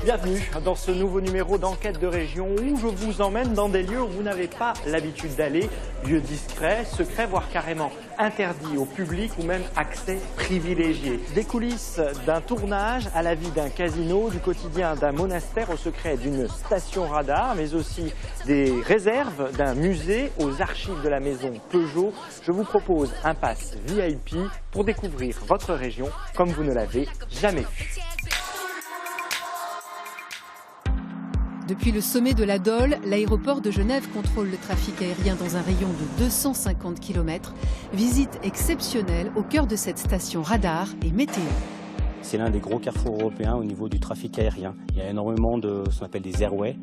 Bienvenue dans ce nouveau numéro d'Enquête de région où je vous emmène dans des lieux où vous n'avez pas l'habitude d'aller, lieux discrets, secrets, voire carrément interdits au public ou même accès privilégié. Des coulisses d'un tournage à la vie d'un casino, du quotidien d'un monastère au secret d'une station radar, mais aussi des réserves d'un musée aux archives de la maison Peugeot. Je vous propose un pass VIP pour découvrir votre région comme vous ne l'avez jamais vue. Depuis le sommet de la Dole, l'aéroport de Genève contrôle le trafic aérien dans un rayon de 250 km. Visite exceptionnelle au cœur de cette station radar et météo. C'est l'un des gros carrefours européens au niveau du trafic aérien. Il y a énormément de ce qu'on appelle des airways.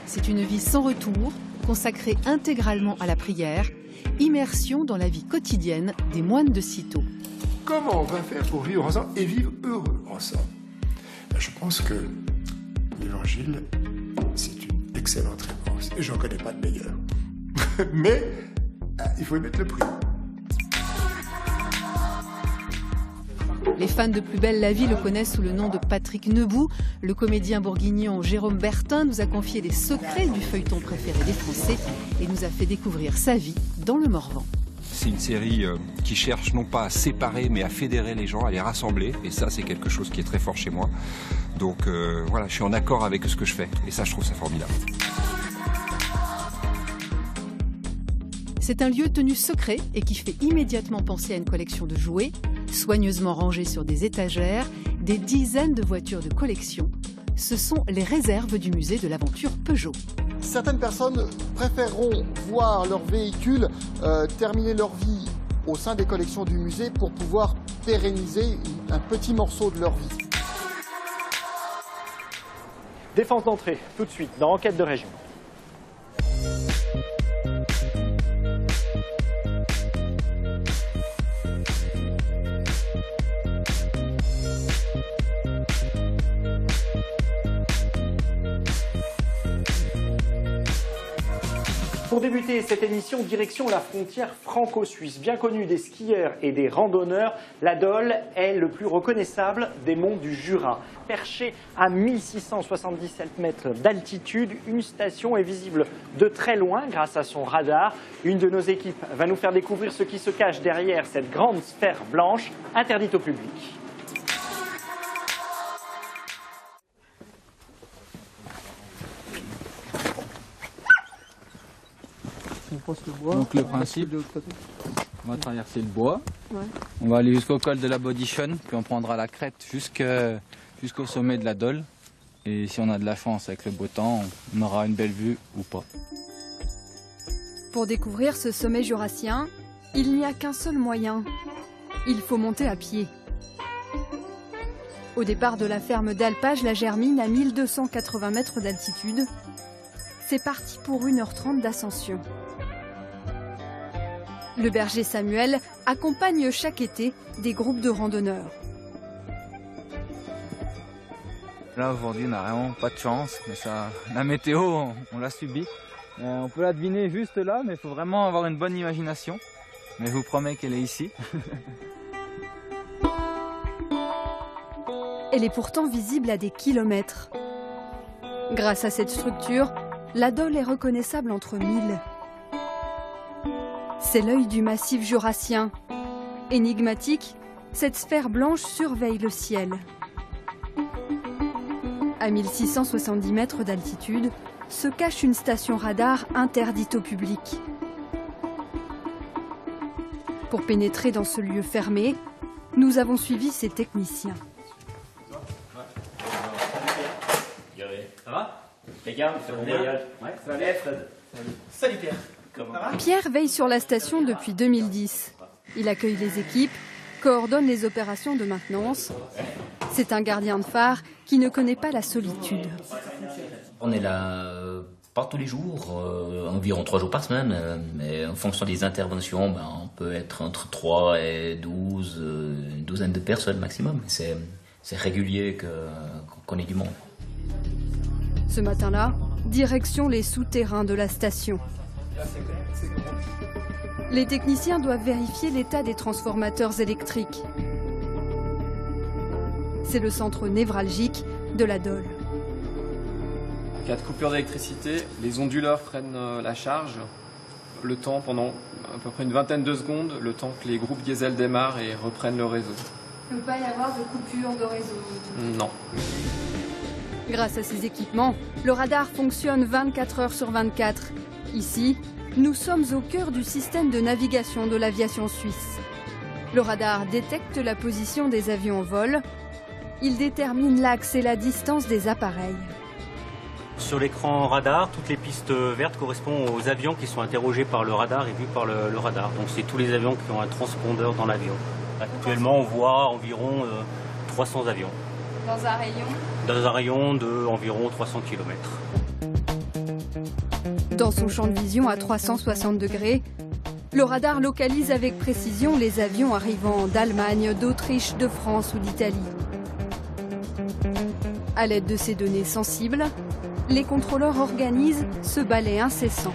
C'est une vie sans retour, consacrée intégralement à la prière. Immersion dans la vie quotidienne des moines de Cîteaux. Comment on va faire pour vivre ensemble et vivre heureux ensemble? Je pense que l'évangile, c'est une excellente réponse. Et je n'en connais pas de meilleure. Mais il faut y mettre le prix. Les fans de Plus belle la vie le connaissent sous le nom de Patrick Neubou. Le comédien bourguignon Jérôme Bertin nous a confié les secrets du feuilleton préféré des Français et nous a fait découvrir sa vie dans le Morvan. C'est une série qui cherche non pas à séparer mais à fédérer les gens, à les rassembler, et ça c'est quelque chose qui est très fort chez moi. Donc voilà, je suis en accord avec ce que je fais et ça je trouve ça formidable. C'est un lieu tenu secret et qui fait immédiatement penser à une collection de jouets, soigneusement rangés sur des étagères, des dizaines de voitures de collection. Ce sont les réserves du musée de l'aventure Peugeot. Certaines personnes préféreront voir leur véhicule terminer leur vie au sein des collections du musée pour pouvoir pérenniser un petit morceau de leur vie. Défense d'entrée, tout de suite, dans Enquête de région. Pour débuter cette émission, direction la frontière franco-suisse. Bien connue des skieurs et des randonneurs, la Dole est le plus reconnaissable des monts du Jura. Perchée à 1677 mètres d'altitude, une station est visible de très loin grâce à son radar. Une de nos équipes va nous faire découvrir ce qui se cache derrière cette grande sphère blanche interdite au public. Donc le principe, on va traverser le bois, on va aller jusqu'au col de la Bodichon, puis on prendra la crête jusqu'au sommet de la Dole. Et si on a de la chance avec le beau temps, on aura une belle vue ou pas. Pour découvrir ce sommet jurassien, il n'y a qu'un seul moyen. Il faut monter à pied. Au départ de la ferme d'Alpage, la Germine, à 1280 mètres d'altitude, c'est parti pour 1h30 d'ascension. Le berger Samuel accompagne chaque été des groupes de randonneurs. Là aujourd'hui on n'a vraiment pas de chance, mais ça, la météo on l'a subie. On peut la deviner juste là, mais il faut vraiment avoir une bonne imagination. Mais je vous promets qu'elle est ici. Elle est pourtant visible à des kilomètres. Grâce à cette structure, la Dole est reconnaissable entre mille. C'est l'œil du massif jurassien. Énigmatique, cette sphère blanche surveille le ciel. À 1670 mètres d'altitude, se cache une station radar interdite au public. Pour pénétrer dans ce lieu fermé, nous avons suivi ces techniciens. Ça va? Regarde, c'est bon voyage. Ouais, ça va bien, Fred. Salut Pierre. Pierre veille sur la station depuis 2010. Il accueille les équipes, coordonne les opérations de maintenance. C'est un gardien de phare qui ne connaît pas la solitude. On est là pas tous les jours, environ 3 jours par semaine, mais en fonction des interventions, on peut être entre 3 et 12, une douzaine de personnes maximum. C'est régulier qu'on ait du monde. Ce matin-là, direction les souterrains de la station. Les techniciens doivent vérifier l'état des transformateurs électriques. C'est le centre névralgique de la Dole. En cas de coupure d'électricité, les onduleurs prennent la charge, le temps pendant à peu près une vingtaine de secondes, le temps que les groupes diesel démarrent et reprennent le réseau. Il ne peut pas y avoir de coupure de réseau? Non. Grâce à ces équipements, le radar fonctionne 24 heures sur 24. Ici, nous sommes au cœur du système de navigation de l'aviation suisse. Le radar détecte la position des avions en vol. Il détermine l'axe et la distance des appareils. Sur l'écran radar, toutes les pistes vertes correspondent aux avions qui sont interrogés par le radar et vus par le radar. Donc c'est tous les avions qui ont un transpondeur dans l'avion. Actuellement, on voit environ 300 avions. Dans un rayon? Dans un rayon d'environ 300 km. Dans son champ de vision à 360 degrés, le radar localise avec précision les avions arrivant d'Allemagne, d'Autriche, de France ou d'Italie. À l'aide de ces données sensibles, les contrôleurs organisent ce balai incessant.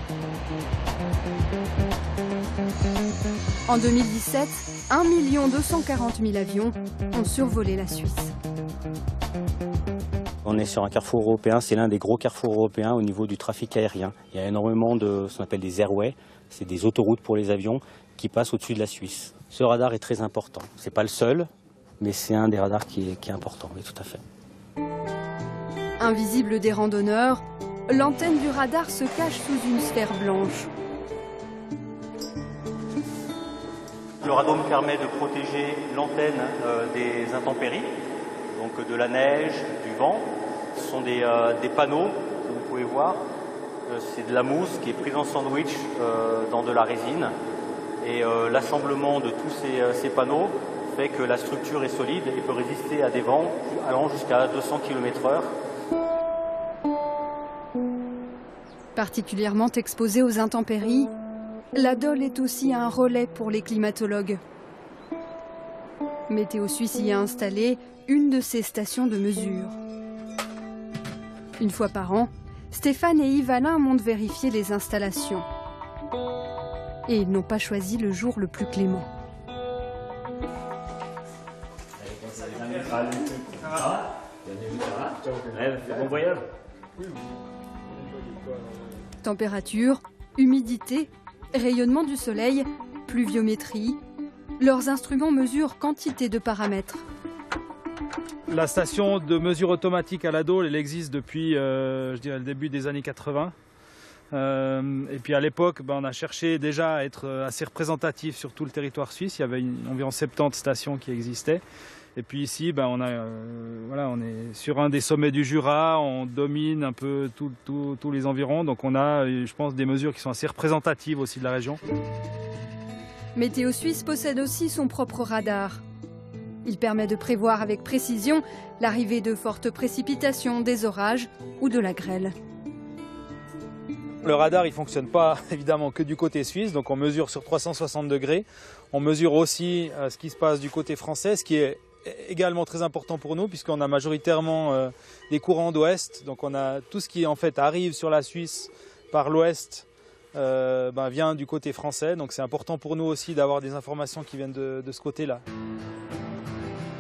En 2017, 1 240 000 avions ont survolé la Suisse. On est sur un carrefour européen, c'est l'un des gros carrefours européens au niveau du trafic aérien. Il y a énormément de ce qu'on appelle des airways, c'est des autoroutes pour les avions qui passent au-dessus de la Suisse. Ce radar est très important. Ce n'est pas le seul, mais c'est un des radars qui est important, oui, tout à fait. Invisible des randonneurs, l'antenne du radar se cache sous une sphère blanche. Le radome permet de protéger l'antenne des intempéries, donc de la neige, du vent. Ce sont des panneaux que vous pouvez voir. C'est de la mousse qui est prise en sandwich dans de la résine. Et l'assemblement de tous ces panneaux fait que la structure est solide et peut résister à des vents allant jusqu'à 200 km/h. Particulièrement exposée aux intempéries, la Dole est aussi un relais pour les climatologues. Météo Suisse y a installé une de ses stations de mesure. Une fois par an, Stéphane et Yves Alain montent vérifier les installations. Et ils n'ont pas choisi le jour le plus clément. Bon voyage. Température, humidité, rayonnement du soleil, pluviométrie. Leurs instruments mesurent quantité de paramètres. La station de mesure automatique à la Dole, elle existe depuis je dirais, le début des années 80. Et puis à l'époque, on a cherché déjà à être assez représentatif sur tout le territoire suisse. Il y avait environ 70 stations qui existaient. Et puis ici, on est sur un des sommets du Jura, on domine un peu tous les environs. Donc on a, je pense, des mesures qui sont assez représentatives aussi de la région. Météo Suisse possède aussi son propre radar. Il permet de prévoir avec précision l'arrivée de fortes précipitations, des orages ou de la grêle. Le radar, il ne fonctionne pas évidemment que du côté suisse, donc on mesure sur 360 degrés. On mesure aussi ce qui se passe du côté français, ce qui est également très important pour nous puisqu'on a majoritairement des courants d'ouest. Donc on a tout ce qui en fait arrive sur la Suisse par l'ouest vient du côté français. Donc c'est important pour nous aussi d'avoir des informations qui viennent de ce côté-là.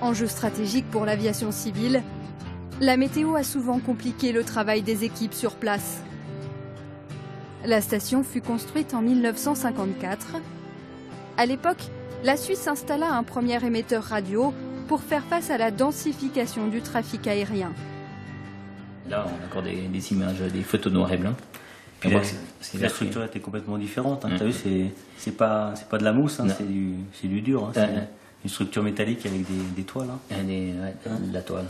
Enjeu stratégique pour l'aviation civile, la météo a souvent compliqué le travail des équipes sur place. La station fut construite en 1954. À l'époque, la Suisse installa un premier émetteur radio pour faire face à la densification du trafic aérien. Là, on a encore des images, des photos noir et blanc. Puis la structure était complètement différente. Tu as vu, c'est pas de la mousse, c'est du dur. C'est une structure métallique avec des toiles. La toile.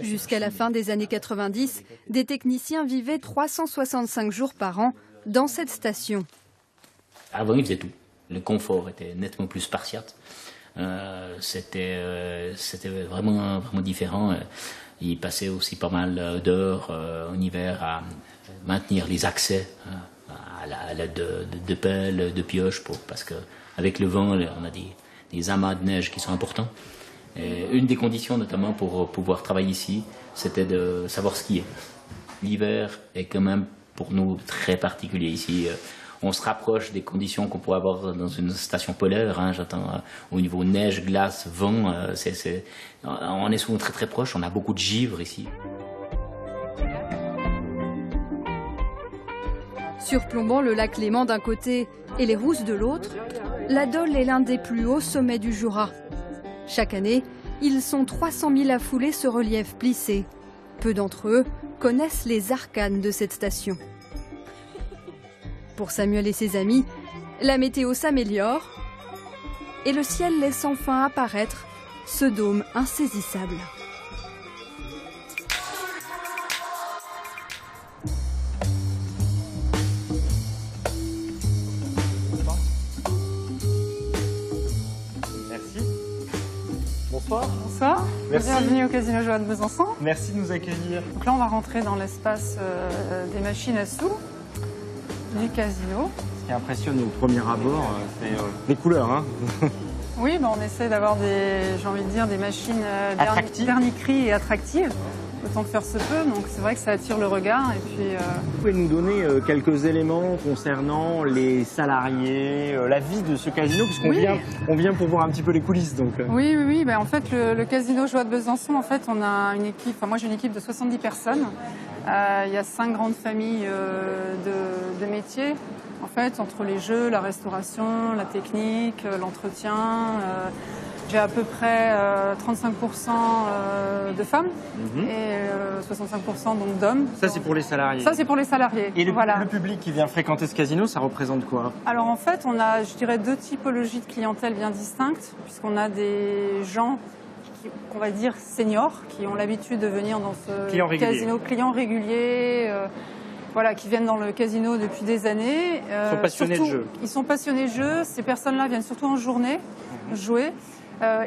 Jusqu'à la fin des années 90, des techniciens vivaient 365 jours par an dans cette station. Avant, ils faisaient tout. Le confort était nettement plus spartiate. C'était vraiment différent. Ils passaient aussi pas mal d'heures en hiver à maintenir les accès à l'aide de pelles, de pioches, parce qu'avec le vent, on a des amas de neige qui sont importants. Et une des conditions, notamment pour pouvoir travailler ici, c'était de savoir skier. l'hiver est quand même pour nous très particulier ici. On se rapproche des conditions qu'on pourrait avoir dans une station polaire. Hein, j'attends au niveau neige, glace, vent. On est souvent très très proche. On a beaucoup de givre ici. Surplombant le lac Léman d'un côté et les Rousses de l'autre, la Dole est l'un des plus hauts sommets du Jura. Chaque année, ils sont 300 000 à fouler ce relief plissé. Peu d'entre eux connaissent les arcanes de cette station. Pour Samuel et ses amis, la météo s'améliore et le ciel laisse enfin apparaître ce dôme insaisissable. Merci. Bonsoir. Bonsoir. Merci. Bienvenue au Casino Joie de Besançon. Merci de nous accueillir. Donc là, on va rentrer dans l'espace des machines à sous du casino. Ce qui impressionne au premier abord, c'est les couleurs. Hein. Oui, on essaie d'avoir j'ai envie de dire, des machines Attractives. dernier cri et attractives, autant que faire se peut. Donc c'est vrai que ça attire le regard. Et puis, Vous pouvez nous donner quelques éléments concernant les salariés, la vie de ce casino, puisqu'on Oui. on vient pour voir un petit peu les coulisses. Donc, Oui. En fait, le Casino Joie de Besançon, en fait, on a une équipe. Enfin, moi, j'ai une équipe de 70 personnes. Il y a 5 grandes familles de métiers. En fait, entre les jeux, la restauration, la technique, l'entretien, j'ai à peu près 35% de femmes et 65% donc d'hommes. ça, c'est pour les salariés. Ça, c'est pour les salariés. Et voilà. le public qui vient fréquenter ce casino, ça représente quoi? Alors en fait, on a, je dirais, 2 typologies de clientèle bien distinctes, puisqu'on a des gens qu'on va dire seniors, qui ont l'habitude de venir dans ce casino, clients réguliers, voilà, qui viennent dans le casino depuis des années. Ils sont passionnés de jeu. Ils sont passionnés de jeu. Ces personnes-là viennent surtout en journée jouer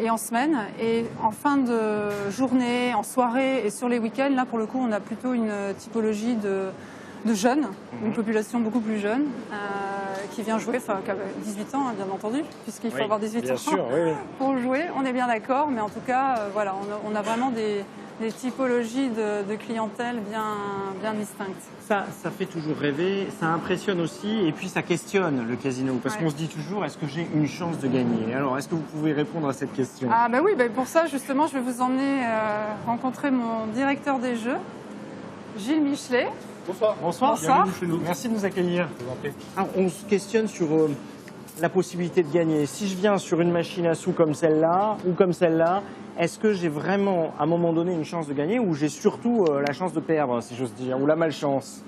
et en semaine. Et en fin de journée, en soirée et sur les week-ends, là pour le coup, on a plutôt une typologie de jeunes, une population beaucoup plus jeune, qui vient jouer, enfin qui a 18 ans, hein, bien entendu, puisqu'il faut avoir 18 ans sûr, pour jouer. On est bien d'accord, mais en tout cas, voilà, on a vraiment des typologies de clientèle bien distinctes. Ça fait toujours rêver, ça impressionne aussi, et puis ça questionne le casino, parce qu'on se dit toujours, est-ce que j'ai une chance de gagner? Alors, est-ce que vous pouvez répondre à cette question? Ah oui, pour ça, justement, je vais vous emmener rencontrer mon directeur des jeux, Gilles Michelet. Bonsoir. Bonsoir. Bonsoir. Bienvenue chez nous. Merci de nous accueillir. Alors, on se questionne sur la possibilité de gagner. Si je viens sur une machine à sous comme celle-là ou comme celle-là, est-ce que j'ai vraiment, à un moment donné, une chance de gagner ou j'ai surtout la chance de perdre, si j'ose dire, ou la malchance?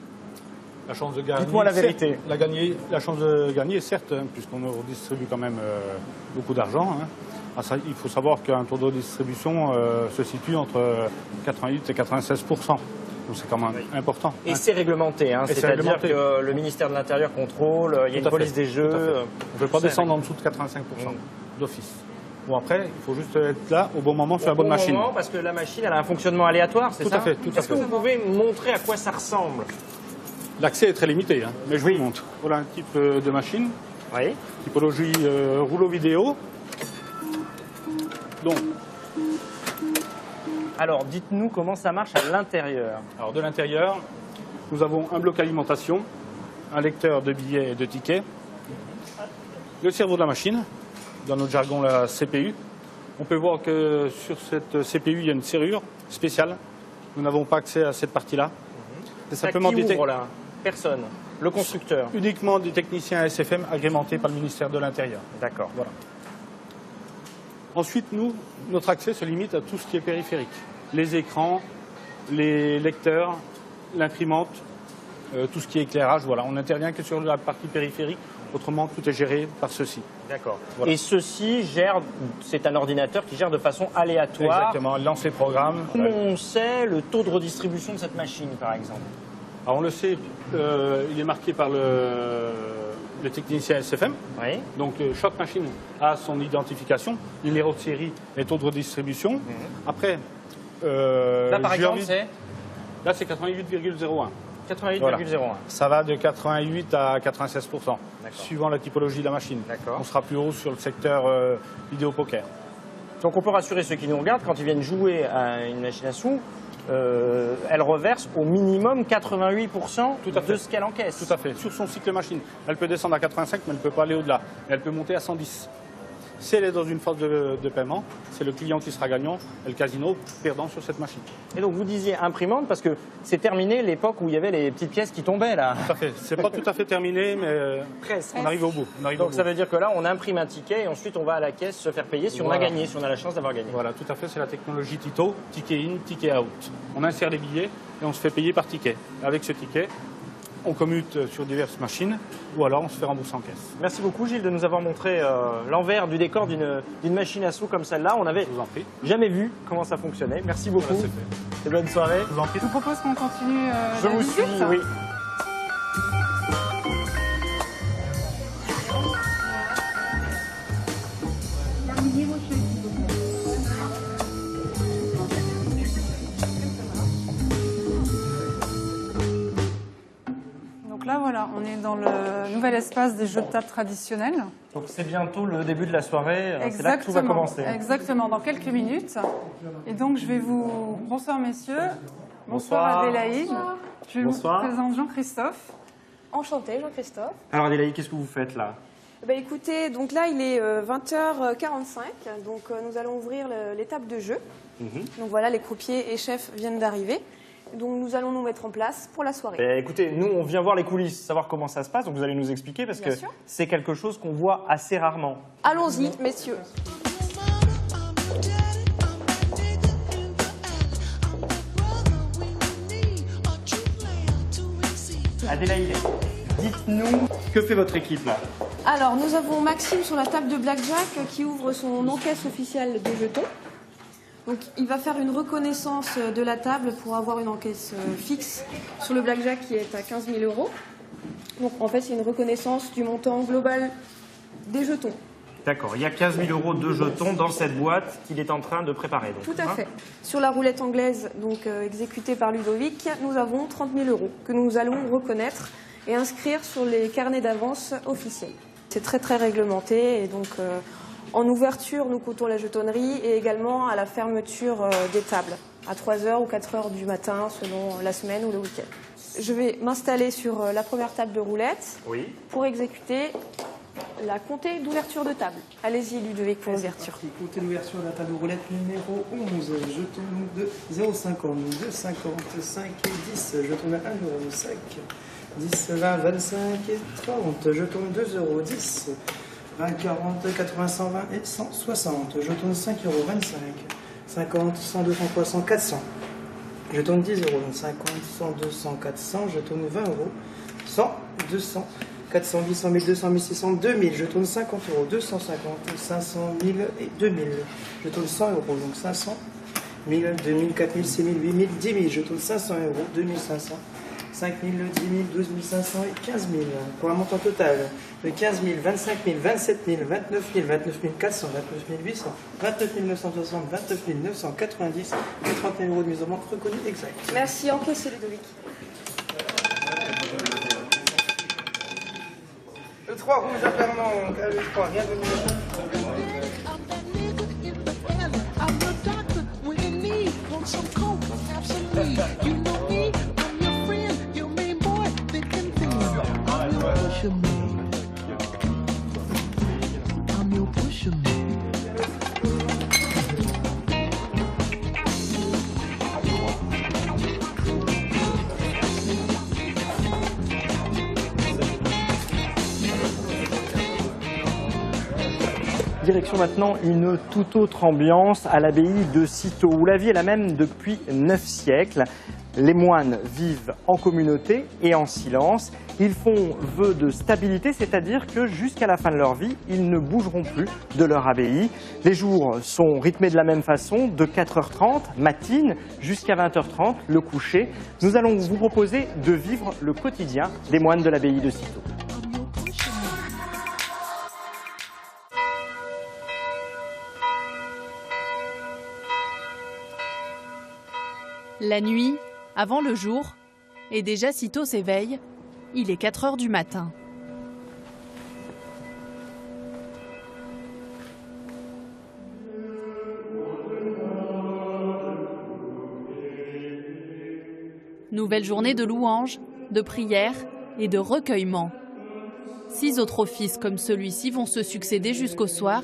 La chance de gagner. Dites-moi la vérité. La chance de gagner, certes, hein, puisqu'on redistribue quand même beaucoup d'argent. Hein. Il faut savoir qu'un taux de distribution se situe entre 88 et 96%. Donc c'est quand même important. Et c'est réglementé, hein, c'est-à-dire que le ministère de l'Intérieur contrôle, il y a une police des jeux. On ne peut pas descendre en dessous de 85% d'office. Bon, après, il faut juste être là au bon moment sur la bonne machine. Parce que la machine, elle a un fonctionnement aléatoire, c'est ça? Tout à fait. Est-ce que vous pouvez montrer à quoi ça ressemble? L'accès est très limité, hein, mais je vous montre. Voilà un type de machine. Oui. Typologie rouleau vidéo. Donc. Alors, dites-nous comment ça marche à l'intérieur. Alors, de l'intérieur, nous avons un bloc alimentation, un lecteur de billets et de tickets, le cerveau de la machine, dans notre jargon la CPU. On peut voir que sur cette CPU, il y a une serrure spéciale. Nous n'avons pas accès à cette partie-là. C'est simplement qui ouvre là? Personne. Le constructeur? Uniquement des techniciens SFM agrémentés par le ministère de l'Intérieur. D'accord. Voilà. Ensuite, notre accès se limite à tout ce qui est périphérique. Les écrans, les lecteurs, l'imprimante, tout ce qui est éclairage. Voilà. On n'intervient que sur la partie périphérique. Autrement, tout est géré par ceci. D'accord. Voilà. Et ceci gère, c'est un ordinateur qui gère de façon aléatoire. Exactement, lance les programmes. Comment on sait le taux de redistribution de cette machine, par exemple? Alors on le sait, il est marqué par le technicien SFM. Oui. Donc chaque machine a son identification, numéro de série et taux de redistribution. Après, là par exemple, c'est? Là c'est 88,01. 88,01. Voilà. Ça va de 88 à 96%, suivant la typologie de la machine. On sera plus haut sur le secteur vidéo poker. Donc on peut rassurer ceux qui nous regardent, quand ils viennent jouer à une machine à sous, elle reverse au minimum 88% de ce qu'elle encaisse. Tout à fait, sur son cycle machine. Elle peut descendre à 85, mais elle ne peut pas aller au-delà. Elle peut monter à 110. Si elle est dans une phase de paiement, c'est le client qui sera gagnant et le casino perdant sur cette machine. Et donc vous disiez imprimante parce que c'est terminé l'époque où il y avait les petites pièces qui tombaient là. Tout à fait. C'est pas tout à fait terminé, mais presque. On arrive au bout. Donc ça veut dire que là on imprime un ticket et ensuite on va à la caisse se faire payer si on a gagné, si on a la chance d'avoir gagné. Voilà, tout à fait. C'est la technologie Tito, ticket in, ticket out. On insère les billets et on se fait payer par ticket. Avec ce ticket, on commute sur diverses machines ou alors on se fait rembourser en caisse. Merci beaucoup Gilles de nous avoir montré l'envers du décor d'une machine à sous comme celle-là. On n'avait jamais vu comment ça fonctionnait. Merci beaucoup et bonne soirée. Je vous en prie. Je vous propose qu'on continue Je la vous visite. suis, oui. Là, voilà, on est dans le nouvel espace des jeux de table traditionnels. Donc c'est bientôt le début de la soirée, c'est là que tout va commencer. Exactement, dans quelques minutes. Et donc je vais vous... Bonsoir messieurs. Bonsoir Adélaïde. Je vous présente Jean-Christophe. Enchanté Jean-Christophe. Alors Adélaïde, qu'est-ce que vous faites là? Écoutez, donc là il est 20h45, donc nous allons ouvrir l'étape de jeu. Donc voilà, les croupiers et chefs viennent d'arriver. Donc nous allons nous mettre en place pour la soirée. Écoutez, nous on vient voir les coulisses, savoir comment ça se passe, donc vous allez nous expliquer parce que c'est quelque chose qu'on voit assez rarement. Allons-y, messieurs. Adélaïde, dites-nous, que fait votre équipe là? Alors nous avons Maxime sur la table de blackjack qui ouvre son encaisse officielle de jetons. Donc il va faire une reconnaissance de la table pour avoir une encaisse fixe sur le blackjack qui est à 15 000 €. Donc en fait c'est une reconnaissance du montant global des jetons. D'accord, il y a 15 000 € de jetons dans cette boîte qu'il est en train de préparer. Donc, tout à fait. Sur la roulette anglaise donc exécutée par Ludovic, nous avons 30 000 € que nous allons reconnaître et inscrire sur les carnets d'avance officiels. C'est très très réglementé et donc en ouverture, nous comptons la jetonnerie et également à la fermeture des tables, à 3h ou 4h du matin, selon la semaine ou le week-end. Je vais m'installer sur la première table de roulette pour exécuter la comptée d'ouverture de table. Allez-y, Ludovic, pour l'ouverture. Comptée d'ouverture de la table de roulette numéro 11, jetons de 0,50, 2,50, 5 et 10, jetons de 1 €, 5, 10, 20, 25 et 30, jetons de 2 €, 10. 20, 40, 80, 120 et 160. Je tourne 5 €, 25, 50, 100, 200, 300, 400. Je tourne 10 €, 50, 100, 200, 400. Je tourne 20 €, 100, 200, 400, 800, 1200, 1600, 2000. Je tourne 50 €, 250, 500, 1000 et 2000. Je tourne 100 €, donc 500, 1000, 2000, 4000, 6000, 8000, 10 000. Je tourne 500 €, 2500. 5 000, 10 000, 12 500 et 15 000 pour un montant total de 15 000, 25 000, 27 000, 29 000, 29 400, 29 800, 29 960, 29 990 et 30 000 € de mise en banque reconnue exact. Merci, encaissez Ludovic. Le 3 rouge à Fernand, le 3, rien de mieux. Direction maintenant une toute autre ambiance à l'abbaye de Cîteaux, où la vie est la même depuis 9 siècles. Les moines vivent en communauté et en silence. Ils font vœu de stabilité, c'est-à-dire que jusqu'à la fin de leur vie, ils ne bougeront plus de leur abbaye. Les jours sont rythmés de la même façon, de 4h30 matine jusqu'à 20h30 le coucher. Nous allons vous proposer de vivre le quotidien des moines de l'abbaye de Cîteaux. La nuit, avant le jour, et déjà Cîteaux s'éveille, il est 4 h du matin. Nouvelle journée de louanges, de prières et de recueillement. 6 autres offices comme celui-ci vont se succéder jusqu'au soir,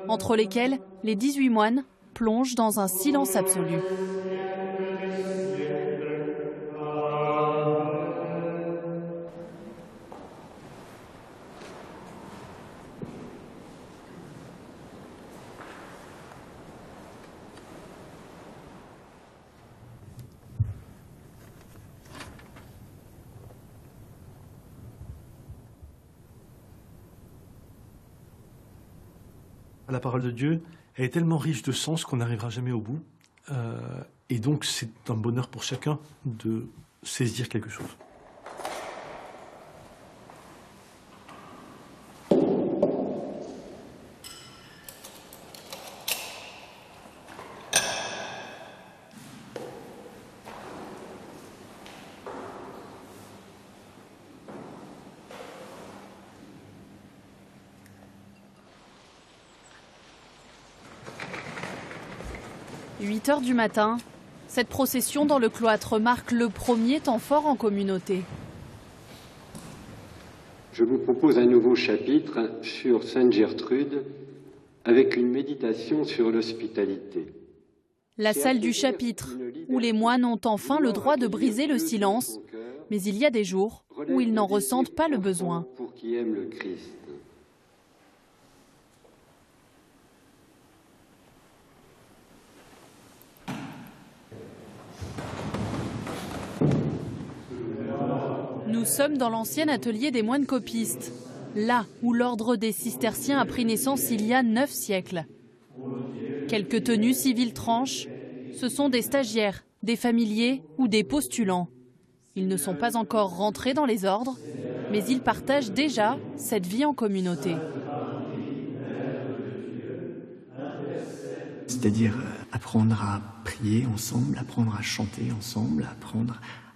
entre lesquels les 18 moines plongent dans un silence absolu. La parole de Dieu, elle est tellement riche de sens qu'on n'arrivera jamais au bout. Et donc c'est un bonheur pour chacun de saisir quelque chose. « 8 heures du matin, cette procession dans le cloître marque le premier temps fort en communauté. Je vous propose un nouveau chapitre sur Sainte Gertrude avec une méditation sur l'hospitalité. La salle du chapitre, où les moines ont enfin le droit de briser le silence, mais il y a des jours où ils n'en ressentent pas le besoin. Pour qui aime le Christ. Nous sommes dans l'ancien atelier des moines copistes, là où l'ordre des cisterciens a pris naissance il y a 9 siècles. Quelques tenues civiles tranches, ce sont des stagiaires, des familiers ou des postulants. Ils ne sont pas encore rentrés dans les ordres, mais ils partagent déjà cette vie en communauté. C'est-à-dire apprendre à prier ensemble, apprendre à chanter ensemble,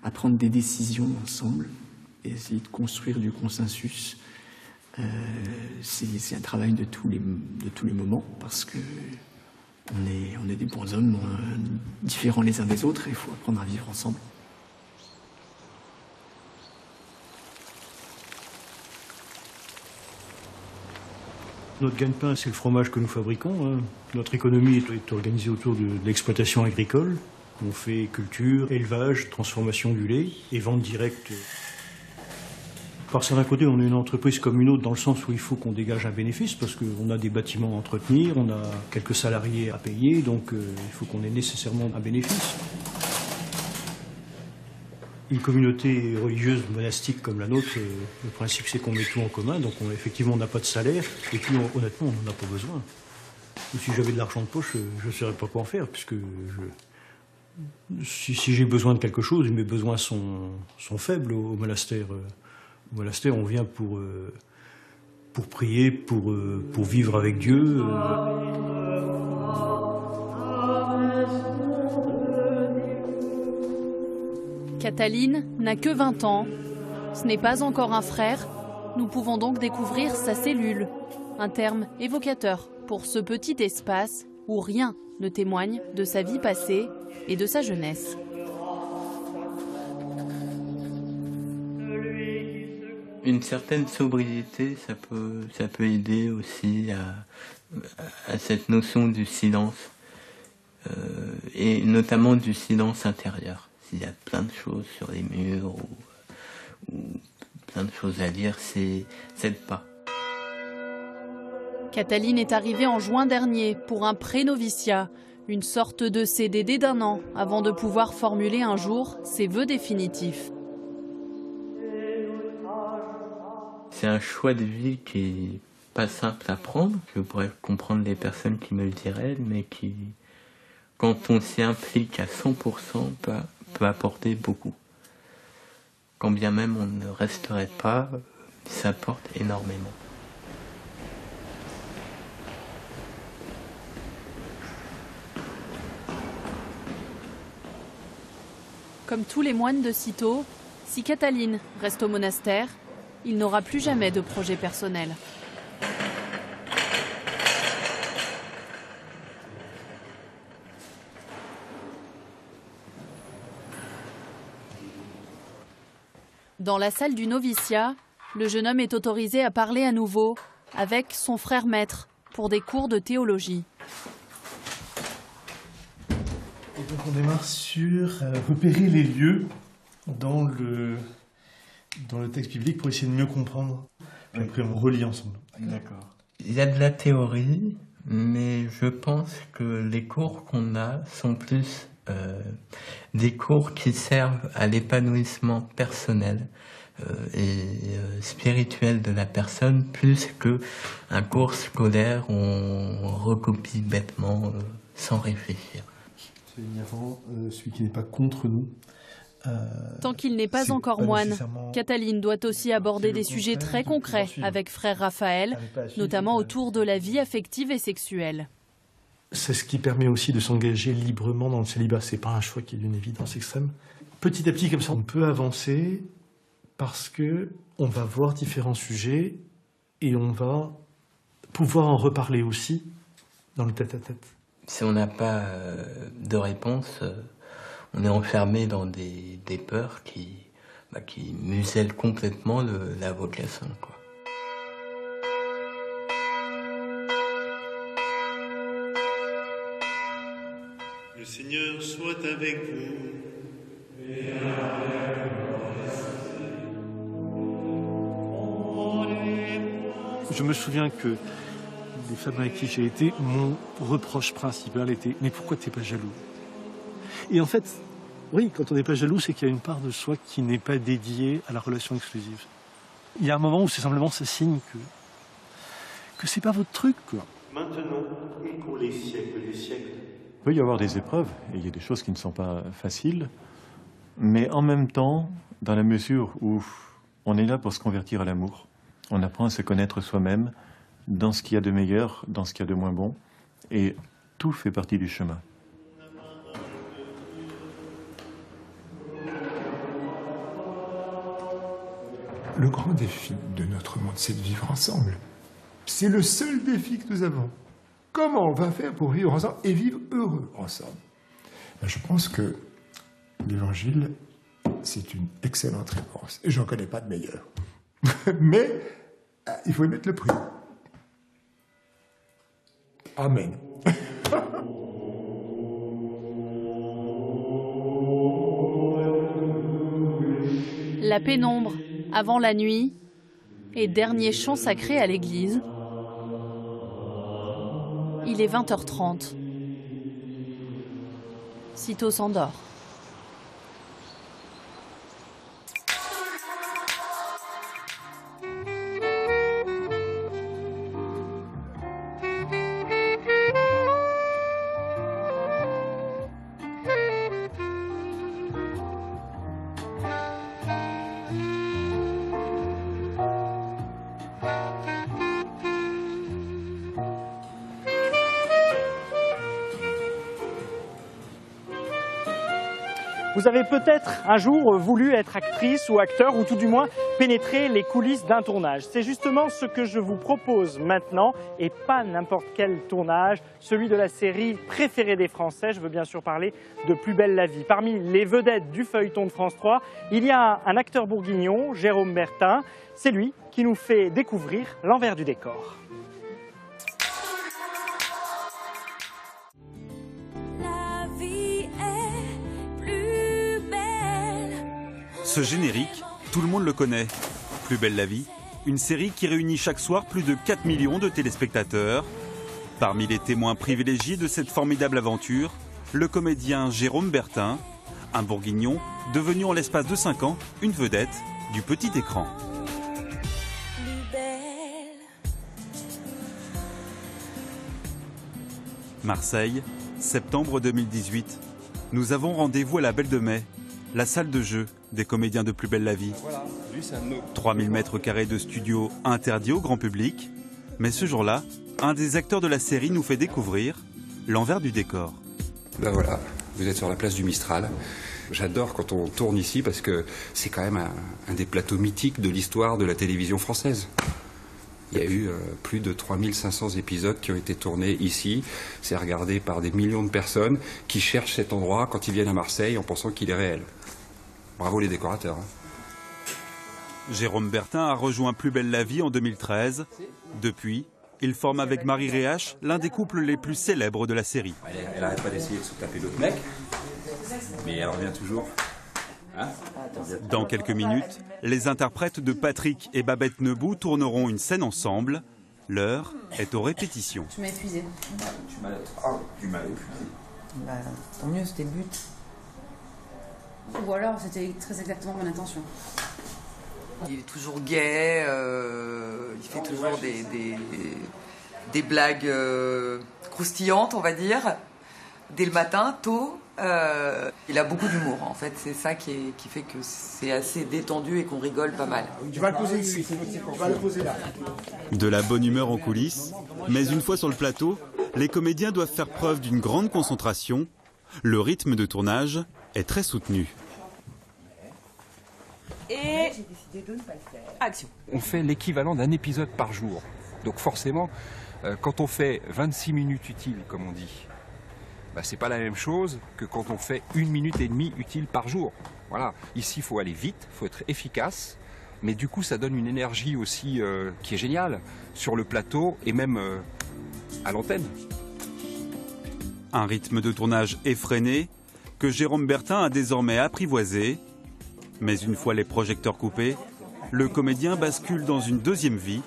apprendre des décisions ensemble, et essayer de construire du consensus. C'est un travail de tous les moments, parce que on est des bons hommes, différents les uns des autres, et il faut apprendre à vivre ensemble. Notre gagne-pain, c'est le fromage que nous fabriquons. Notre économie est organisée autour de l'exploitation agricole. On fait culture, élevage, transformation du lait et vente directe. Par certains côtés, on est une entreprise comme une autre dans le sens où il faut qu'on dégage un bénéfice parce qu'on a des bâtiments à entretenir, on a quelques salariés à payer, donc il faut qu'on ait nécessairement un bénéfice. Une communauté religieuse monastique comme la nôtre, le principe c'est qu'on met tout en commun, donc effectivement on n'a pas de salaire, et puis honnêtement on n'en a pas besoin. Si j'avais de l'argent de poche, je ne saurais pas quoi en faire, puisque si j'ai besoin de quelque chose, mes besoins sont faibles au monastère. Au monastère on vient pour prier, pour vivre avec Dieu. Cataline n'a que 20 ans. Ce n'est pas encore un frère. Nous pouvons donc découvrir sa cellule, un terme évocateur pour ce petit espace où rien ne témoigne de sa vie passée et de sa jeunesse. Une certaine sobriété, ça peut aider aussi à cette notion du silence, et notamment du silence intérieur. S'il y a plein de choses sur les murs ou plein de choses à dire, ça n'aide pas. Cataline est arrivée en juin dernier pour un pré-noviciat, une sorte de CDD d'1 an avant de pouvoir formuler un jour ses vœux définitifs. C'est un choix de vie qui est pas simple à prendre. Je pourrais comprendre les personnes qui me le diraient, mais qui, quand on s'y implique à 100%, peut apporter beaucoup. Quand bien même on ne resterait pas, ça apporte énormément. Comme tous les moines de Cîteaux, si Cataline reste au monastère, il n'aura plus jamais de projet personnel. Dans la salle du noviciat, le jeune homme est autorisé à parler à nouveau avec son frère maître pour des cours de théologie. Et donc on démarre sur repérer les lieux dans le texte biblique pour essayer de mieux comprendre. Puis après on relie ensemble. D'accord. Il y a de la théorie, mais je pense que les cours qu'on a sont plus des cours qui servent à l'épanouissement personnel et spirituel de la personne, plus qu'un cours scolaire où on recopie bêtement sans réfléchir. C'est celui qui n'est pas contre nous. Tant qu'il n'est pas encore moine, Cataline doit aussi aborder des sujets très concrets avec frère Raphaël, notamment autour de la vie affective et sexuelle. C'est ce qui permet aussi de s'engager librement dans le célibat. C'est pas un choix qui est d'une évidence extrême. Petit à petit, comme ça, on peut avancer parce que on va voir différents sujets et on va pouvoir en reparler aussi dans le tête-à-tête. Si on n'a pas de réponse, on est enfermé dans des peurs qui musellent complètement la vocation, quoi. Le Seigneur soit avec vous. Et avec Je me souviens que les femmes avec qui j'ai été, mon reproche principal était « mais pourquoi t'es pas jaloux ?» Et en fait, oui, quand on n'est pas jaloux, c'est qu'il y a une part de soi qui n'est pas dédiée à la relation exclusive. Il y a un moment où c'est simplement ce signe que c'est pas votre truc, quoi. Maintenant et pour les siècles des siècles. Il peut y avoir des épreuves, et il y a des choses qui ne sont pas faciles, mais en même temps, dans la mesure où on est là pour se convertir à l'amour, on apprend à se connaître soi-même dans ce qu'il y a de meilleur, dans ce qu'il y a de moins bon, et tout fait partie du chemin. Le grand défi de notre monde, c'est de vivre ensemble. C'est le seul défi que nous avons. Comment on va faire pour vivre ensemble et vivre heureux ensemble? Je pense que l'Évangile, c'est une excellente réponse. Et j'en connais pas de meilleure. Mais il faut y mettre le prix. Amen. La pénombre, avant la nuit, et dernier chant sacré à l'église. Il est 20h30. Cîteaux s'endort. Vous avez peut-être un jour voulu être actrice ou acteur, ou tout du moins pénétrer les coulisses d'un tournage. C'est justement ce que je vous propose maintenant, et pas n'importe quel tournage, celui de la série préférée des Français. Je veux bien sûr parler de Plus belle la vie. Parmi les vedettes du feuilleton de France 3, il y a un acteur bourguignon, Jérôme Bertin. C'est lui qui nous fait découvrir l'envers du décor. Ce générique, tout le monde le connaît. Plus belle la vie, une série qui réunit chaque soir plus de 4 millions de téléspectateurs. Parmi les témoins privilégiés de cette formidable aventure, le comédien Jérôme Bertin, un bourguignon devenu en l'espace de 5 ans une vedette du petit écran. Marseille, septembre 2018. Nous avons rendez-vous à la Belle de Mai, la salle de jeu des comédiens de Plus belle la vie. 3000 mètres carrés de studio interdits au grand public. Mais ce jour-là, un des acteurs de la série nous fait découvrir l'envers du décor. Ben voilà, vous êtes sur la place du Mistral. J'adore quand on tourne ici parce que c'est quand même un des plateaux mythiques de l'histoire de la télévision française. Il y a eu plus de 3500 épisodes qui ont été tournés ici. C'est regardé par des millions de personnes qui cherchent cet endroit quand ils viennent à Marseille en pensant qu'il est réel. Bravo les décorateurs. Jérôme Bertin a rejoint Plus belle la vie en 2013. Depuis, il forme avec Marie Réache l'un des couples les plus célèbres de la série. Elle n'arrête pas d'essayer de se taper d'autres mecs, mais elle revient toujours. Hein? Dans quelques minutes, les interprètes de Patrick et Babette Nebou tourneront une scène ensemble. L'heure est aux répétitions. Tu m'as épuisé. Tu m'as épuisé. Bah, tant mieux, c'était le but. Ou alors, c'était très exactement mon intention. Il est toujours gai, il fait toujours des blagues croustillantes, on va dire, dès le matin, tôt. Il a beaucoup d'humour, en fait, c'est ça qui fait que c'est assez détendu et qu'on rigole pas mal. Tu vas le poser ici, on va le poser là. De la bonne humeur en coulisses, mais une fois sur le plateau, les comédiens doivent faire preuve d'une grande concentration. Le rythme de tournage est très soutenu. Et action. On fait l'équivalent d'un épisode par jour. Donc forcément, quand on fait 26 minutes utiles, comme on dit, bah, c'est pas la même chose que quand on fait 1 minute et demie utile par jour. Voilà. Ici, il faut aller vite, il faut être efficace, mais du coup, ça donne une énergie aussi qui est géniale sur le plateau et même à l'antenne. Un rythme de tournage effréné que Jérôme Bertin a désormais apprivoisé. Mais une fois les projecteurs coupés, le comédien bascule dans une deuxième vie,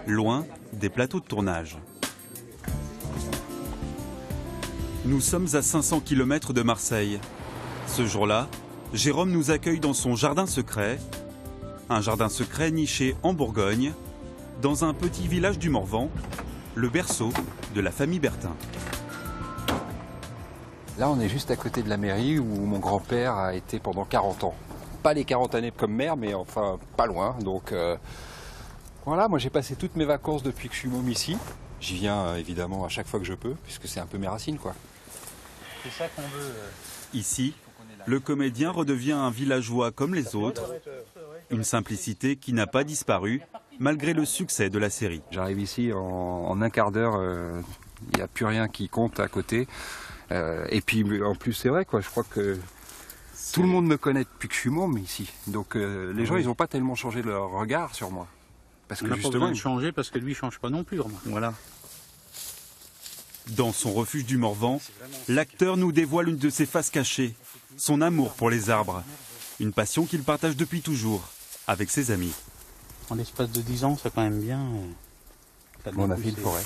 loin des plateaux de tournage. Nous sommes à 500 km de Marseille. Ce jour-là, Jérôme nous accueille dans son jardin secret. Un jardin secret niché en Bourgogne, dans un petit village du Morvan, le berceau de la famille Bertin. Là, on est juste à côté de la mairie où mon grand-père a été pendant 40 ans. Pas les 40 années comme maire, mais enfin pas loin. Donc voilà, moi j'ai passé toutes mes vacances depuis que je suis môme ici. J'y viens évidemment à chaque fois que je peux, puisque c'est un peu mes racines, quoi. C'est ça qu'on veut. Ici, le comédien redevient un villageois comme les autres. Une simplicité qui n'a pas disparu, malgré le succès de la série. J'arrive ici en un quart d'heure, il n'y a plus rien qui compte à côté. Et puis en plus c'est vrai, quoi, je crois que tout le monde me connaît depuis que je suis môme ici. Donc les gens, ils n'ont pas tellement changé leur regard sur moi. Parce on n'a pas besoin de changer parce que lui ne change pas non plus. Voilà. Dans son refuge du Morvan, l'acteur nous dévoile une de ses faces cachées, son amour pour les arbres. Une passion qu'il partage depuis toujours avec ses amis. En l'espace de 10 ans, c'est quand même bien. On a fait une forêt,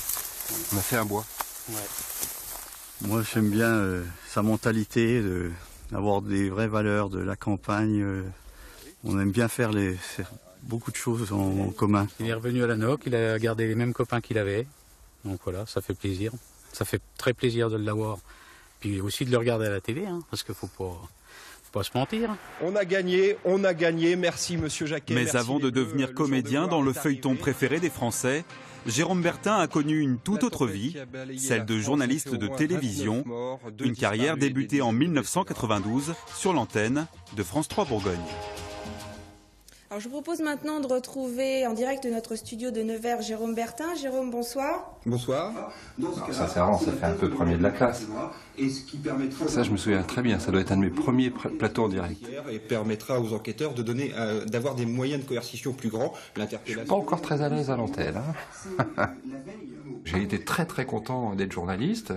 on a fait un bois. Ouais. Moi j'aime bien sa mentalité, d'avoir des vraies valeurs de la campagne. On aime bien faire beaucoup de choses en commun. Il est revenu à la NOC, il a gardé les mêmes copains qu'il avait. Donc voilà, ça fait plaisir. Ça fait très plaisir de l'avoir. Puis aussi de le regarder à la télé, hein, parce qu'il ne faut pas se mentir. On a gagné, merci Monsieur Jacquet. Mais avant de devenir comédien dans le feuilleton préféré des Français, Jérôme Bertin a connu une toute autre vie, celle de journaliste de télévision, une carrière débutée en 1992 sur l'antenne de France 3 Bourgogne. Alors, je vous propose maintenant de retrouver en direct de notre studio de Nevers Jérôme Bertin. Jérôme, bonsoir. Bonsoir. Sincèrement, ça fait un peu premier de la classe. Ça, je me souviens très bien. Ça doit être un de mes premiers plateaux en direct. Et permettra aux enquêteurs d'avoir des moyens de coercition plus grands. Je suis pas encore très à l'aise à l'antenne. Hein. J'ai été très très content d'être journaliste.